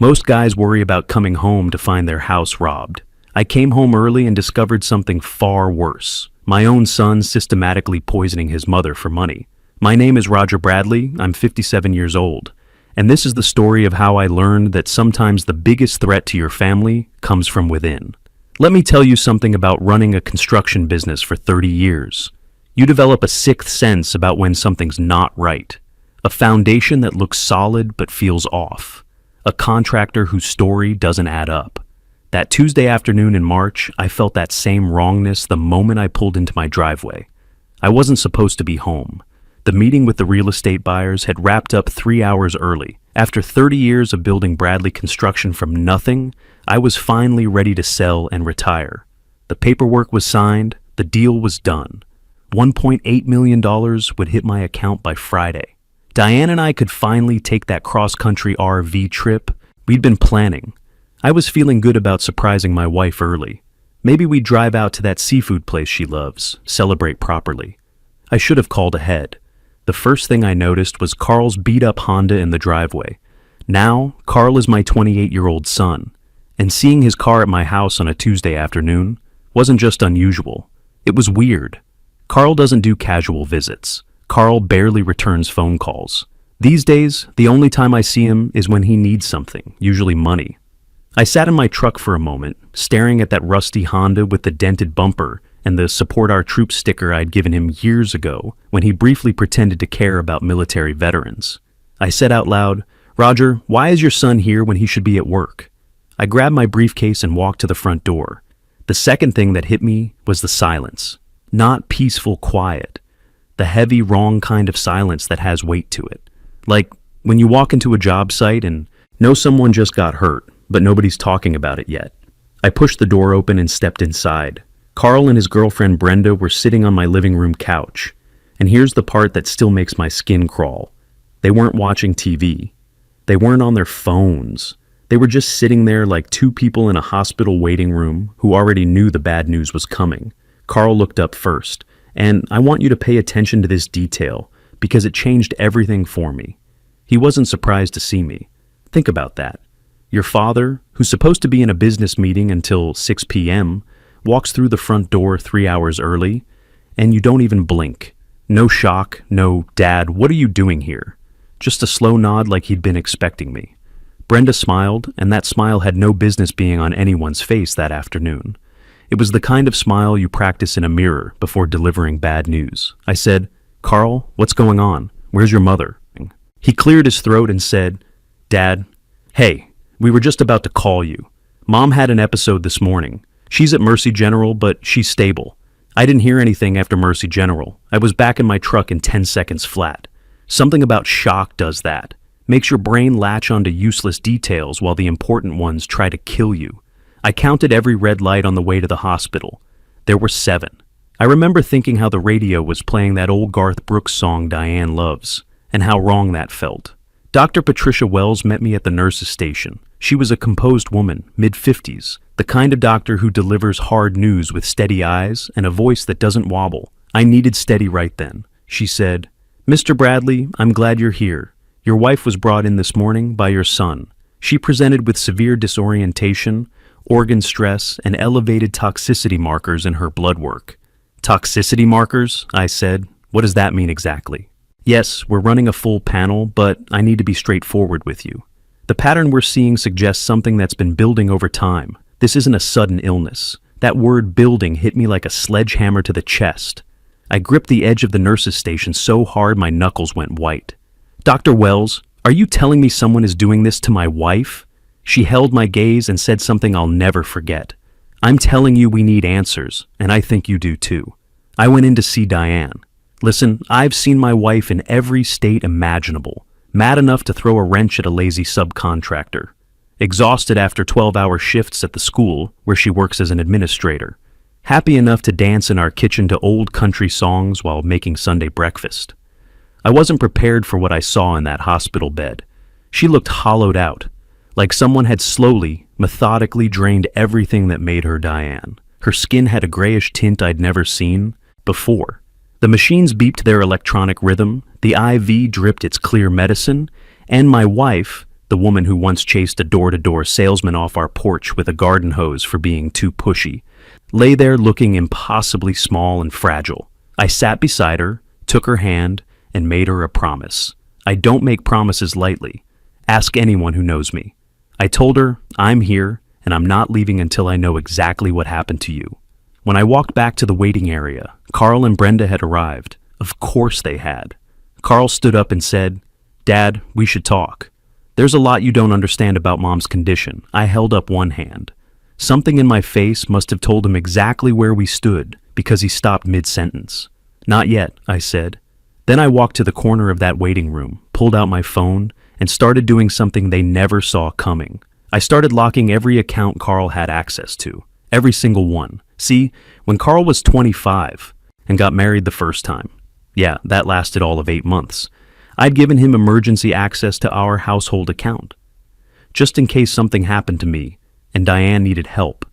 Most guys worry about coming home to find their house robbed. I came home early and discovered something far worse. My own son systematically poisoning his mother for money. My name is Roger Bradley, I'm 57 years old. And this is the story of how I learned that sometimes the biggest threat to your family comes from within. Let me tell you something about running a construction business for 30 years. You develop a sixth sense about when something's not right. A foundation that looks solid but feels off. A contractor whose story doesn't add up. That Tuesday afternoon in March, I felt that same wrongness the moment I pulled into my driveway. I wasn't supposed to be home. The meeting with the real estate buyers had wrapped up 3 hours early. After 30 years of building Bradley Construction from nothing, I was finally ready to sell and retire. The paperwork was signed, the deal was done. $1.8 million would hit my account by Friday. Diane and I could finally take that cross-country RV trip we'd been planning. I was feeling good about surprising my wife early. Maybe we'd drive out to that seafood place she loves, celebrate properly. I should have called ahead. The first thing I noticed was Carl's beat-up Honda in the driveway. Now, Carl is my 28-year-old son, and seeing his car at my house on a Tuesday afternoon wasn't just unusual. It was weird. Carl doesn't do casual visits. Carl barely returns phone calls. These days, the only time I see him is when he needs something, usually money. I sat in my truck for a moment, staring at that rusty Honda with the dented bumper and the Support Our Troops sticker I'd given him years ago when he briefly pretended to care about military veterans. I said out loud, "Roger, why is your son here when he should be at work?" I grabbed my briefcase and walked to the front door. The second thing that hit me was the silence. Not peaceful quiet. The heavy, wrong kind of silence that has weight to it. Like when you walk into a job site and know someone just got hurt, but nobody's talking about it yet. I pushed the door open and stepped inside. Carl and his girlfriend Brenda were sitting on my living room couch. And here's the part that still makes my skin crawl. They weren't watching TV. They weren't on their phones. They were just sitting there like two people in a hospital waiting room who already knew the bad news was coming. Carl looked up first, and I want you to pay attention to this detail because it changed everything for me. He wasn't surprised to see me. Think about that. Your father, who's supposed to be in a business meeting until 6 p.m., walks through the front door 3 hours early, and you don't even blink. No shock, no, "Dad, what are you doing here?" Just a slow nod like he'd been expecting me. Brenda smiled, and that smile had no business being on anyone's face that afternoon. It was the kind of smile you practice in a mirror before delivering bad news. I said, "Carl, what's going on? Where's your mother?" He cleared his throat and said, "Dad, hey, we were just about to call you. Mom had an episode this morning. She's at Mercy General, but she's stable. I didn't hear anything after Mercy General. I was back in my truck in 10 seconds flat. Something about shock does that. Makes your brain latch onto useless details while the important ones try to kill you. I counted every red light on the way to the hospital. There were 7. I remember thinking how the radio was playing that old Garth Brooks song Diane loves, and how wrong that felt. Dr. Patricia Wells met me at the nurse's station. She was a composed woman, mid-50s, the kind of doctor who delivers hard news with steady eyes and a voice that doesn't wobble. I needed steady right then. She said, "Mr. Bradley, I'm glad you're here. Your wife was brought in this morning by your son. She presented with severe disorientation, organ stress, and elevated toxicity markers in her blood work." "Toxicity markers?" I said. "What does that mean exactly?" "Yes, we're running a full panel, but I need to be straightforward with you. The pattern we're seeing suggests something that's been building over time. This isn't a sudden illness. That word building hit me like a sledgehammer to the chest. I gripped the edge of the nurse's station so hard my knuckles went white. "Dr. Wells, are you telling me someone is doing this to my wife?" She held my gaze and said something I'll never forget. "I'm telling you we need answers, and I think you do too." I went in to see Diane. Listen, I've seen my wife in every state imaginable. Mad enough to throw a wrench at a lazy subcontractor. Exhausted after 12-hour shifts at the school where she works as an administrator. Happy enough to dance in our kitchen to old country songs while making Sunday breakfast. I wasn't prepared for what I saw in that hospital bed. She looked hollowed out, like someone had slowly, methodically drained everything that made her Diane. Her skin had a grayish tint I'd never seen before. The machines beeped their electronic rhythm, the IV dripped its clear medicine, and my wife, the woman who once chased a door-to-door salesman off our porch with a garden hose for being too pushy, lay there looking impossibly small and fragile. I sat beside her, took her hand, and made her a promise. I don't make promises lightly. Ask anyone who knows me. I told her, I'm here, and I'm not leaving until I know exactly what happened to you. When I walked back to the waiting area, Carl and Brenda had arrived. Of course they had. Carl stood up and said, "Dad, we should talk. There's a lot you don't understand about Mom's condition." I held up one hand. Something in my face must have told him exactly where we stood, because he stopped mid-sentence. "Not yet," I said. Then I walked to the corner of that waiting room, pulled out my phone, and started doing something they never saw coming. I started locking every account Carl had access to. Every single one. See, when Carl was 25 and got married the first time, yeah, that lasted all of 8 months, I'd given him emergency access to our household account, just in case something happened to me and Diane needed help.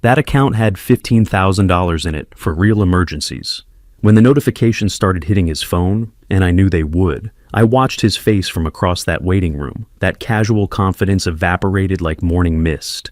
That account had $15,000 in it for real emergencies. When the notifications started hitting his phone, and I knew they would, I watched his face from across that waiting room. That casual confidence evaporated like morning mist.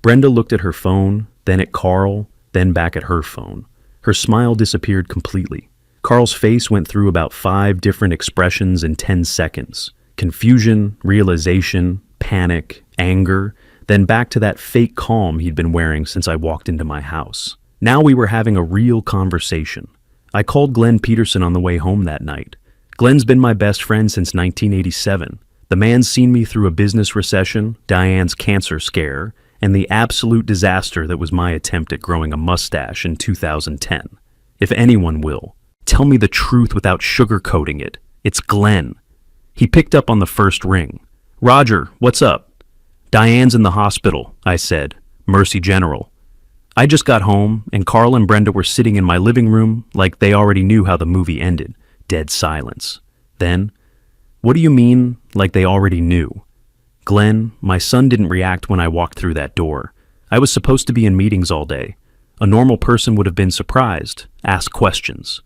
Brenda looked at her phone, then at Carl, then back at her phone. Her smile disappeared completely. Carl's face went through about 5 different expressions in 10 seconds. Confusion, realization, panic, anger, then back to that fake calm he'd been wearing since I walked into my house. Now we were having a real conversation. I called Glenn Peterson on the way home that night. Glenn's been my best friend since 1987. The man's seen me through a business recession, Diane's cancer scare, and the absolute disaster that was my attempt at growing a mustache in 2010. If anyone will, tell me the truth without sugarcoating it. It's Glenn. He picked up on the first ring. "Roger, what's up?" "Diane's in the hospital," I said. "Mercy General." I just got home, and Carl and Brenda were sitting in my living room like they already knew how the movie ended. Dead silence. Then, "What do you mean, like they already knew?" "Glenn, my son didn't react when I walked through that door. I was supposed to be in meetings all day. A normal person would have been surprised, asked questions.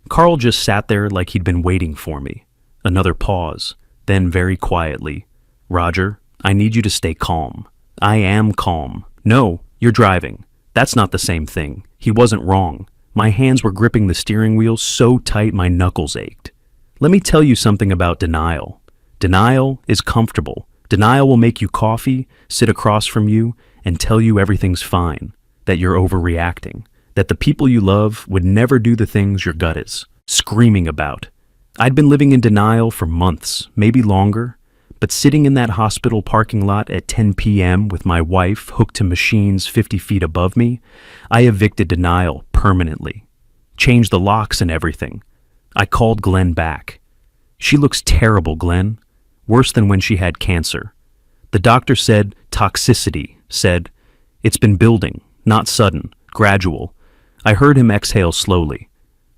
Carl just sat there like he'd been waiting for me." Another pause, then very quietly, "Roger, I need you to stay calm." "I am calm." "No, you're driving." "That's not the same thing." He wasn't wrong. My hands were gripping the steering wheel so tight my knuckles ached. Let me tell you something about denial. Denial is comfortable. Denial will make you coffee, sit across from you, and tell you everything's fine, that you're overreacting, that the people you love would never do the things your gut is screaming about. I'd been living in denial for months, maybe longer, but sitting in that hospital parking lot at 10 p.m. with my wife hooked to machines 50 feet above me, I evicted denial permanently. Changed the locks and everything. I called Glenn back. "She looks terrible, Glenn. Worse than when she had cancer. The doctor said toxicity, said, it's been building, not sudden, gradual." I heard him exhale slowly.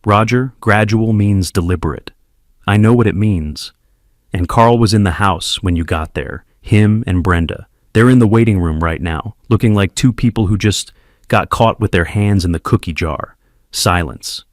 "Roger, gradual means deliberate. I know what it means." And Carl was in the house when you got there, him and Brenda. They're in the waiting room right now, looking like 2 people who just got caught with their hands in the cookie jar. Silence.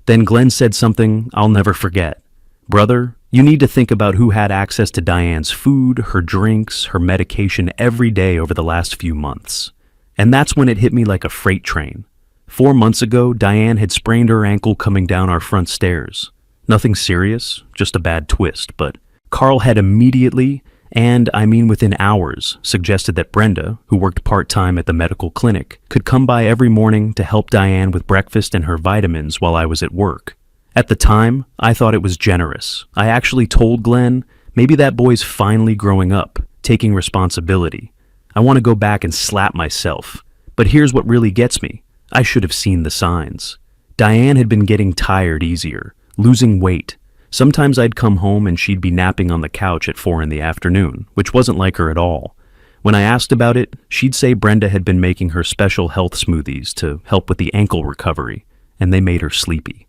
Then Glenn said something I'll never forget. "Brother, you need to think about who had access to Diane's food, her drinks, her medication every day over the last few months." And that's when it hit me like a freight train. 4 months ago, Diane had sprained her ankle coming down our front stairs. Nothing serious, just a bad twist, but Carl had immediately, and I mean within hours, suggested that Brenda, who worked part-time at the medical clinic, could come by every morning to help Diane with breakfast and her vitamins while I was at work. At the time, I thought it was generous. I actually told Glenn, maybe that boy's finally growing up, taking responsibility. I want to go back and slap myself. But here's what really gets me. I should have seen the signs. Diane had been getting tired easier, losing weight. Sometimes I'd come home and she'd be napping on the couch at 4 in the afternoon, which wasn't like her at all. When I asked about it, she'd say Brenda had been making her special health smoothies to help with the ankle recovery, and they made her sleepy.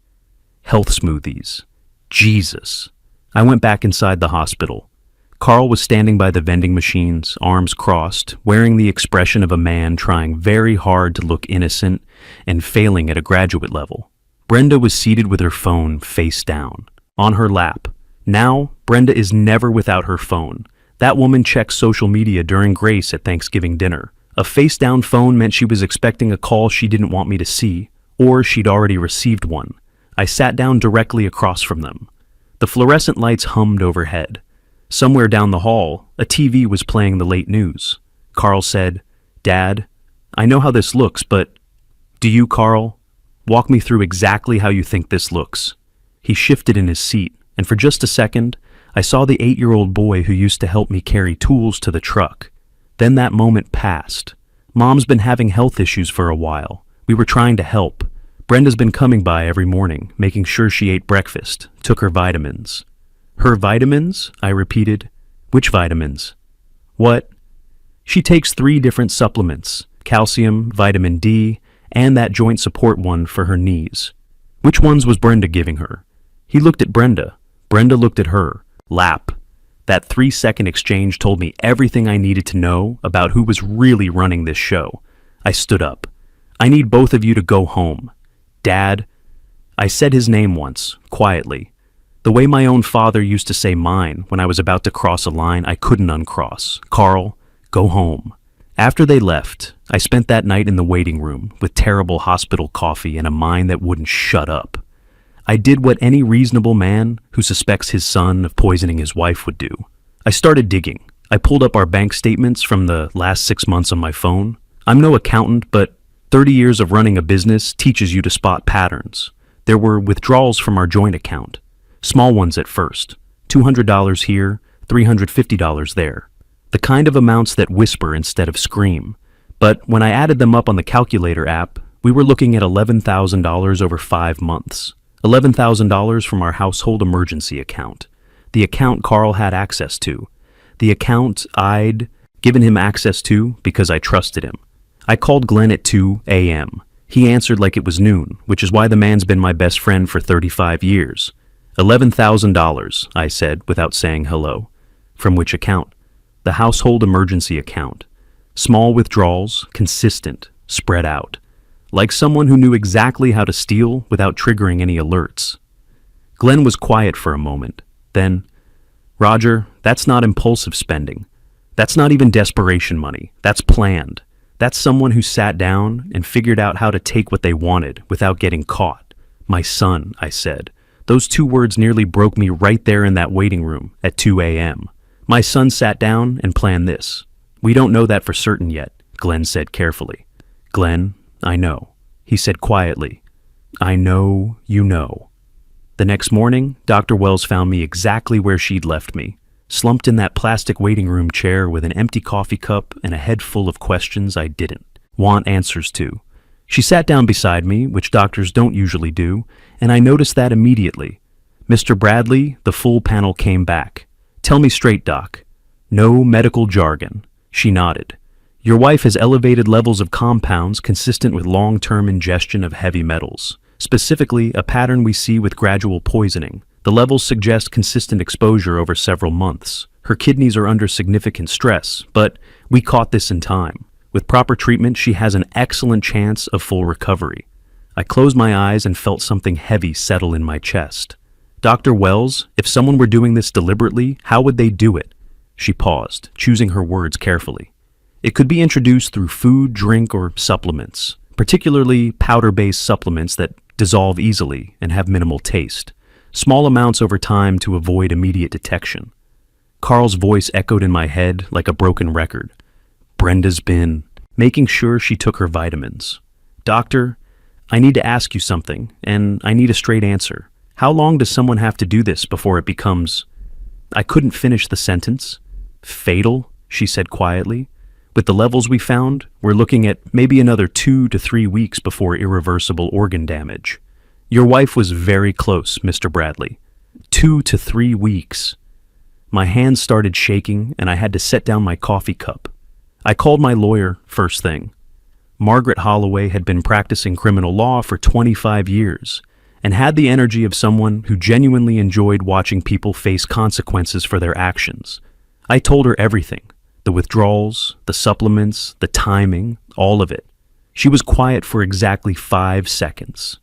Health smoothies. Jesus. I went back inside the hospital. Carl was standing by the vending machines, arms crossed, wearing the expression of a man trying very hard to look innocent and failing at a graduate level. Brenda was seated with her phone face down, on her lap. Now, Brenda is never without her phone. That woman checked social media during Grace at Thanksgiving dinner. A face-down phone meant she was expecting a call she didn't want me to see, or she'd already received one. I sat down directly across from them. The fluorescent lights hummed overhead. Somewhere down the hall, a TV was playing the late news. Carl said, "Dad, I know how this looks, but do you, Carl? Walk me through exactly how you think this looks." He shifted in his seat, and for just a second, I saw the 8-year-old boy who used to help me carry tools to the truck. Then that moment passed. Mom's been having health issues for a while. We were trying to help. Brenda's been coming by every morning, making sure she ate breakfast, took her vitamins. Her vitamins? I repeated. Which vitamins? What? She takes 3 different supplements, calcium, vitamin D, and that joint support one for her knees. Which ones was Brenda giving her? He looked at Brenda. Brenda looked at her. Lap. That 3-second exchange told me everything I needed to know about who was really running this show. I stood up. "I need both of you to go home. Dad." I said his name once, quietly. The way my own father used to say mine when I was about to cross a line I couldn't uncross. "Carl, go home." After they left, I spent that night in the waiting room with terrible hospital coffee and a mind that wouldn't shut up. I did what any reasonable man who suspects his son of poisoning his wife would do. I started digging. I pulled up our bank statements from the last 6 months on my phone. I'm no accountant, but 30 years of running a business teaches you to spot patterns. There were withdrawals from our joint account. Small ones at first. $200 here, $350 there. The kind of amounts that whisper instead of scream. But when I added them up on the calculator app, we were looking at $11,000 over 5 months. $11,000 from our household emergency account. The account Carl had access to. The account I'd given him access to because I trusted him. I called Glenn at 2 a.m. He answered like it was noon, which is why the man's been my best friend for 35 years. $11,000, I said without saying hello. From which account? The household emergency account. Small withdrawals, consistent, spread out. Like someone who knew exactly how to steal without triggering any alerts. Glenn was quiet for a moment. Then, "Roger, that's not impulsive spending. That's not even desperation money. That's planned. That's someone who sat down and figured out how to take what they wanted without getting caught." "My son," I said. Those 2 words nearly broke me right there in that waiting room at 2 a.m. "My son sat down and planned this." "We don't know that for certain yet," Glenn said carefully. "Glenn, I know," he said quietly. "I know you know." The next morning, Dr. Wells found me exactly where she'd left me, slumped in that plastic waiting room chair with an empty coffee cup and a head full of questions I didn't want answers to. She sat down beside me, which doctors don't usually do, and I noticed that immediately. "Mr. Bradley," the full panel came back. "Tell me straight, Doc. No medical jargon." She nodded. "Your wife has elevated levels of compounds consistent with long-term ingestion of heavy metals, specifically a pattern we see with gradual poisoning. The levels suggest consistent exposure over several months. Her kidneys are under significant stress, but we caught this in time. With proper treatment, she has an excellent chance of full recovery." I closed my eyes and felt something heavy settle in my chest. "Dr. Wells, if someone were doing this deliberately, how would they do it?" She paused, choosing her words carefully. "It could be introduced through food, drink, or supplements, particularly powder-based supplements that dissolve easily and have minimal taste. Small amounts over time to avoid immediate detection." Carl's voice echoed in my head like a broken record. "Brenda's been making sure she took her vitamins." "Doctor, I need to ask you something, and I need a straight answer. How long does someone have to do this before it becomes—" I couldn't finish the sentence. "Fatal," she said quietly. "With the levels we found, we're looking at maybe another 2 to 3 weeks before irreversible organ damage. Your wife was very close, Mr. Bradley. 2 to 3 weeks." My hands started shaking, and I had to set down my coffee cup. I called my lawyer first thing. Margaret Holloway had been practicing criminal law for 25 years and had the energy of someone who genuinely enjoyed watching people face consequences for their actions. I told her everything, the withdrawals, the supplements, the timing, all of it. She was quiet for exactly 5 seconds.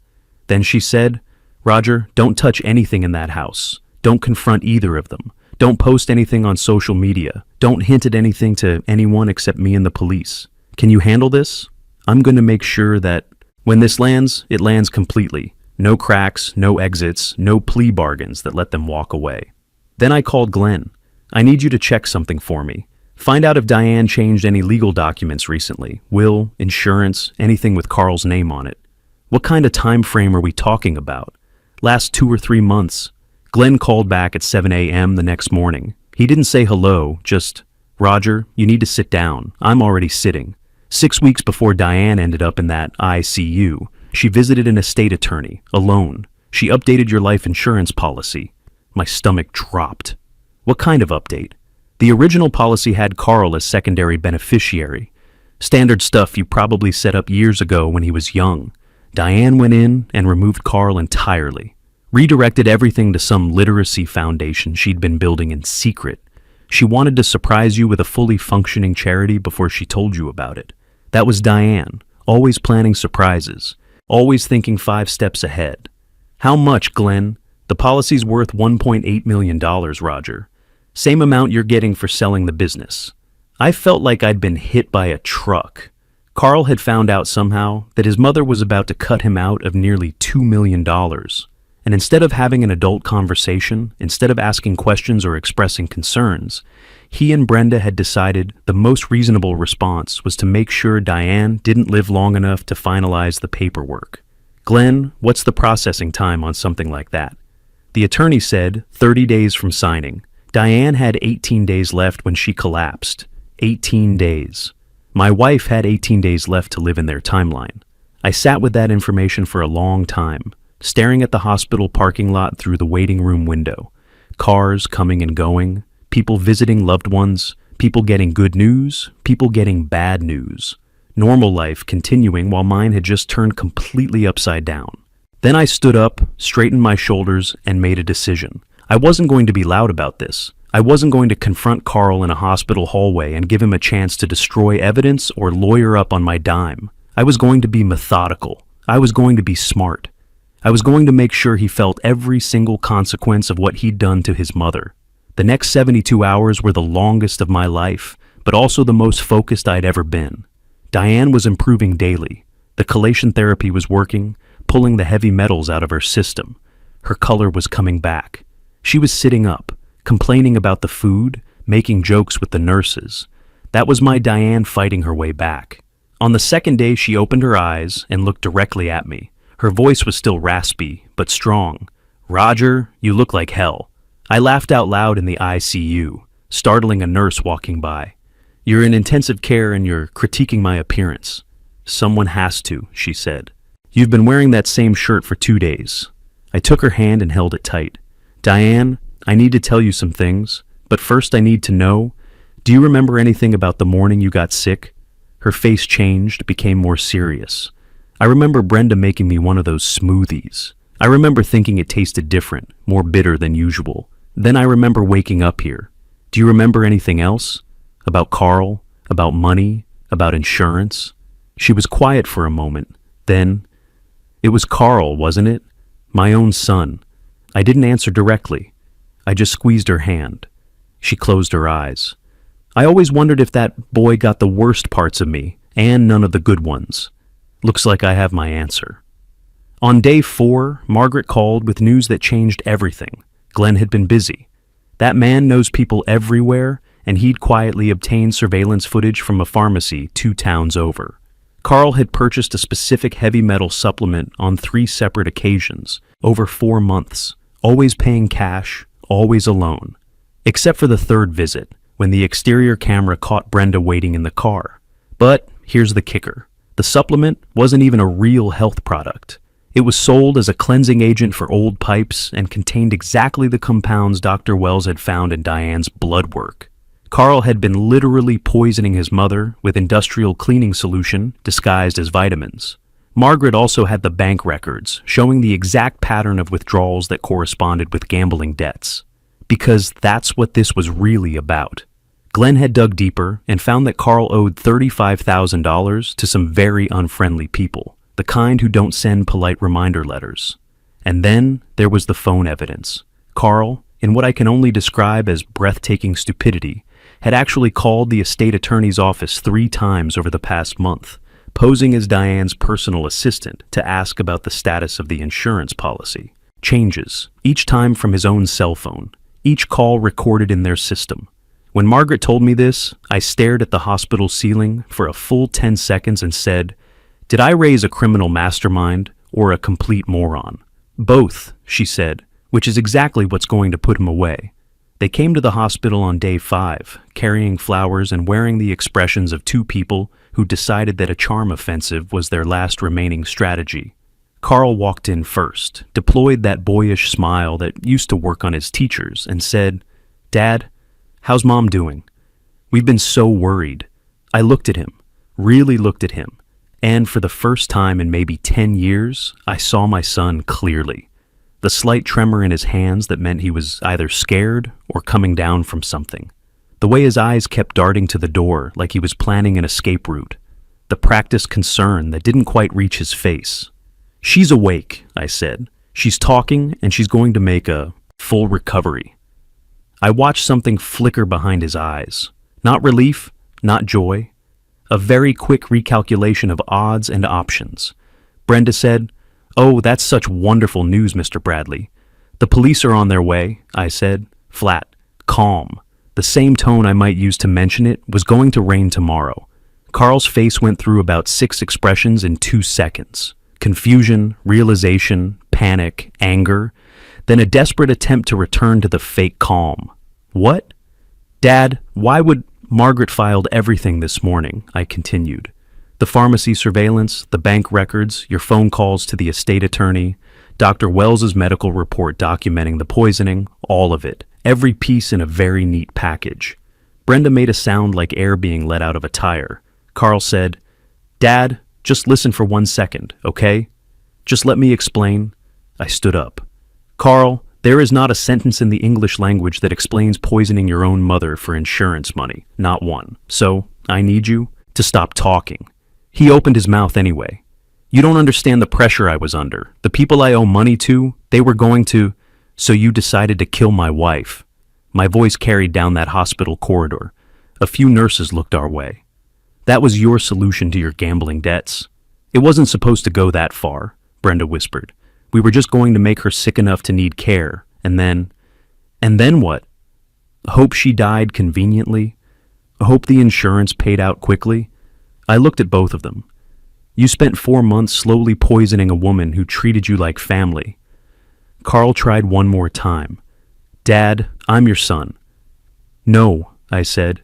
Then she said, "Roger, don't touch anything in that house. Don't confront either of them. Don't post anything on social media. Don't hint at anything to anyone except me and the police. Can you handle this? I'm going to make sure that when this lands, it lands completely. No cracks, no exits, no plea bargains that let them walk away. Then I called Glenn. I need you to check something for me. Find out if Diane changed any legal documents recently. Will, insurance, anything with Carl's name on it. What kind of time frame are we talking about? Last 2 or 3 months. Glenn called back at 7 a.m. the next morning. He didn't say hello, just, Roger, you need to sit down. I'm already sitting. 6 weeks before Diane ended up in that ICU, she visited an estate attorney, alone. She updated your life insurance policy. My stomach dropped. What kind of update? The original policy had Carl as secondary beneficiary. Standard stuff you probably set up years ago when he was young. Diane went in and removed Carl entirely. Redirected everything to some literacy foundation she'd been building in secret. She wanted to surprise you with a fully functioning charity before she told you about it. That was Diane, always planning surprises, always thinking 5 steps ahead. How much, Glenn? The policy's worth $1.8 million, Roger. Same amount you're getting for selling the business. I felt like I'd been hit by a truck. Carl had found out somehow that his mother was about to cut him out of nearly $2 million. And instead of having an adult conversation, instead of asking questions or expressing concerns, he and Brenda had decided the most reasonable response was to make sure Diane didn't live long enough to finalize the paperwork. Glenn, what's the processing time on something like that? The attorney said 30 days from signing. Diane had 18 days left when she collapsed. 18 days. My wife had 18 days left to live in their timeline. I sat with that information for a long time, staring at the hospital parking lot through the waiting room window. Cars coming and going, people visiting loved ones, people getting good news, people getting bad news. Normal life continuing while mine had just turned completely upside down. Then I stood up, straightened my shoulders, and made a decision. I wasn't going to be loud about this. I wasn't going to confront Carl in a hospital hallway and give him a chance to destroy evidence or lawyer up on my dime. I was going to be methodical. I was going to be smart. I was going to make sure he felt every single consequence of what he'd done to his mother. The next 72 hours were the longest of my life, but also the most focused I'd ever been. Diane was improving daily. The chelation therapy was working, pulling the heavy metals out of her system. Her color was coming back. She was sitting up, complaining about the food, making jokes with the nurses. That was my Diane fighting her way back. On the second day, she opened her eyes and looked directly at me. Her voice was still raspy, but strong. Roger, you look like hell. I laughed out loud in the ICU, startling a nurse walking by. You're in intensive care and you're critiquing my appearance. Someone has to, she said. You've been wearing that same shirt for 2 days. I took her hand and held it tight. Diane, I need to tell you some things, but first I need to know, do you remember anything about the morning you got sick? Her face changed, became more serious. I remember Brenda making me one of those smoothies. I remember thinking it tasted different, more bitter than usual. Then I remember waking up here. Do you remember anything else? About Carl? About money? About insurance? She was quiet for a moment. Then, it was Carl, wasn't it? My own son. I didn't answer directly. I just squeezed her hand. She closed her eyes. I always wondered if that boy got the worst parts of me, and none of the good ones. Looks like I have my answer. On day 4, Margaret called with news that changed everything. Glenn had been busy. That man knows people everywhere, and he'd quietly obtained surveillance footage from a pharmacy 2 towns over. Carl had purchased a specific heavy metal supplement on 3 separate occasions, over 4 months, always paying cash, always alone. Except for the 3rd visit, when the exterior camera caught Brenda waiting in the car. But here's the kicker. The supplement wasn't even a real health product. It was sold as a cleansing agent for old pipes and contained exactly the compounds Dr. Wells had found in Diane's blood work. Carl had been literally poisoning his mother with industrial cleaning solution disguised as vitamins. Margaret also had the bank records showing the exact pattern of withdrawals that corresponded with gambling debts. Because that's what this was really about. Glenn had dug deeper and found that Carl owed $35,000 to some very unfriendly people, the kind who don't send polite reminder letters. And then there was the phone evidence. Carl, in what I can only describe as breathtaking stupidity, had actually called the estate attorney's office 3 times over the past month, posing as Diane's personal assistant to ask about the status of the insurance policy. Changes, each time from his own cell phone, each call recorded in their system. When Margaret told me this, I stared at the hospital ceiling for a full 10 seconds and said, "Did I raise a criminal mastermind or a complete moron?" "Both," she said, which is exactly what's going to put him away. They came to the hospital on day 5, carrying flowers and wearing the expressions of 2 people who decided that a charm offensive was their last remaining strategy. Carl walked in first, deployed that boyish smile that used to work on his teachers, and said, "Dad, how's Mom doing? We've been so worried." I looked at him, really looked at him, and for the first time in maybe 10 years, I saw my son clearly. The slight tremor in his hands that meant he was either scared or coming down from something. The way his eyes kept darting to the door like he was planning an escape route. The practiced concern that didn't quite reach his face. "She's awake," I said. "She's talking and she's going to make a full recovery." I watched something flicker behind his eyes. Not relief, not joy. A very quick recalculation of odds and options. Brenda said, "Oh, that's such wonderful news, Mr. Bradley." "The police are on their way," I said, flat, calm. The same tone I might use to mention it was going to rain tomorrow. Carl's face went through about 6 expressions in 2 seconds. Confusion, realization, panic, anger, then a desperate attempt to return to the fake calm. "What?" "Dad, why would—" "Margaret filed everything this morning," I continued. "The pharmacy surveillance, the bank records, your phone calls to the estate attorney, Dr. Wells's medical report documenting the poisoning, all of it. Every piece in a very neat package." Brenda made a sound like air being let out of a tire. Carl said, "Dad, just listen for 1 second, okay? Just let me explain." I stood up. "Carl, there is not a sentence in the English language that explains poisoning your own mother for insurance money. Not one. So, I need you to stop talking." He opened his mouth anyway. "You don't understand the pressure I was under. The people I owe money to, they were going to... So you decided to kill my wife." My voice carried down that hospital corridor. A few nurses looked our way. "That was your solution to your gambling debts." "It wasn't supposed to go that far," Brenda whispered. "We were just going to make her sick enough to need care, and then..." "And then what?" "Hope she died conveniently. Hope the insurance paid out quickly." I looked at both of them. "You spent 4 months slowly poisoning a woman who treated you like family." Carl tried one more time. "Dad, I'm your son." "No," I said.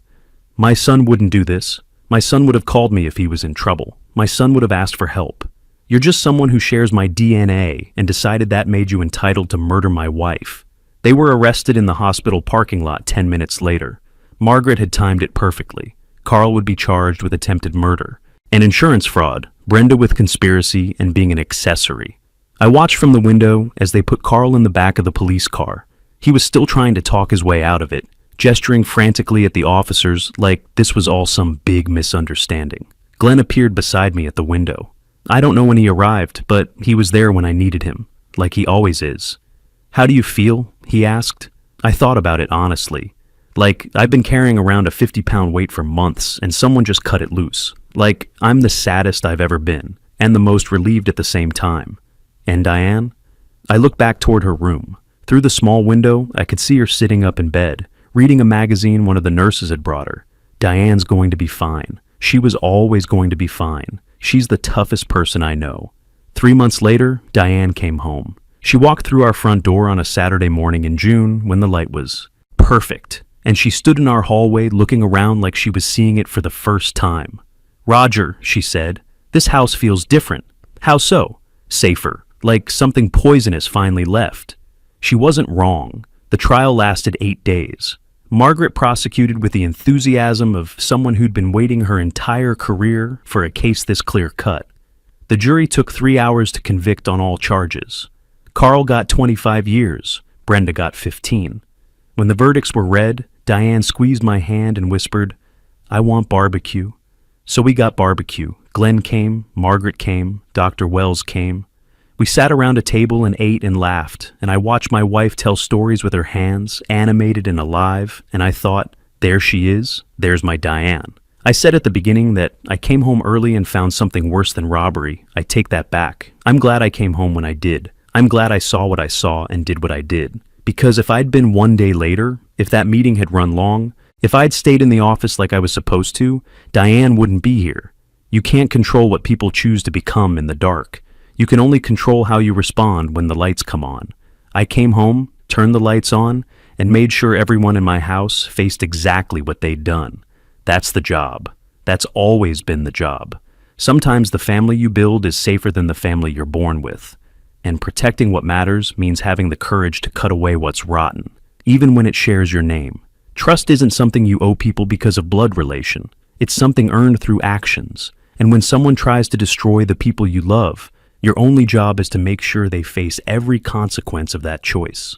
"My son wouldn't do this. My son would have called me if he was in trouble. My son would have asked for help. You're just someone who shares my DNA and decided that made you entitled to murder my wife." They were arrested in the hospital parking lot 10 minutes later. Margaret had timed it perfectly. Carl would be charged with attempted murder and insurance fraud, Brenda with conspiracy and being an accessory. I watched from the window as they put Carl in the back of the police car. He was still trying to talk his way out of it, gesturing frantically at the officers like this was all some big misunderstanding. Glenn appeared beside me at the window. I don't know when he arrived, but he was there when I needed him, like he always is. "How do you feel?" he asked. I thought about it honestly. Like, I've been carrying around a 50-pound weight for months and someone just cut it loose. Like, I'm the saddest I've ever been, and the most relieved at the same time. And Diane? I looked back toward her room. Through the small window, I could see her sitting up in bed, reading a magazine one of the nurses had brought her. Diane's going to be fine. She was always going to be fine. She's the toughest person I know. 3 months later, Diane came home. She walked through our front door on a Saturday morning in June when the light was perfect, and she stood in our hallway looking around like she was seeing it for the first time. "Roger," she said, "this house feels different." "How so?" "Safer. Like something poisonous finally left." She wasn't wrong. The trial lasted 8 days. Margaret prosecuted with the enthusiasm of someone who'd been waiting her entire career for a case this clear-cut. The jury took 3 hours to convict on all charges. Carl got 25 years. Brenda got 15. When the verdicts were read, Diane squeezed my hand and whispered, "I want barbecue." So we got barbecue. Glenn came, Margaret came, Dr. Wells came. We sat around a table and ate and laughed, and I watched my wife tell stories with her hands, animated and alive, and I thought, there she is, there's my Diane. I said at the beginning that I came home early and found something worse than robbery. I take that back. I'm glad I came home when I did. I'm glad I saw what I saw and did what I did. Because if I'd been one day later, if that meeting had run long, if I'd stayed in the office like I was supposed to, Diane wouldn't be here. You can't control what people choose to become in the dark. You can only control how you respond when the lights come on. I came home, turned the lights on, and made sure everyone in my house faced exactly what they'd done. That's the job. That's always been the job. Sometimes the family you build is safer than the family you're born with. And protecting what matters means having the courage to cut away what's rotten, even when it shares your name. Trust isn't something you owe people because of blood relation. It's something earned through actions. And when someone tries to destroy the people you love, your only job is to make sure they face every consequence of that choice.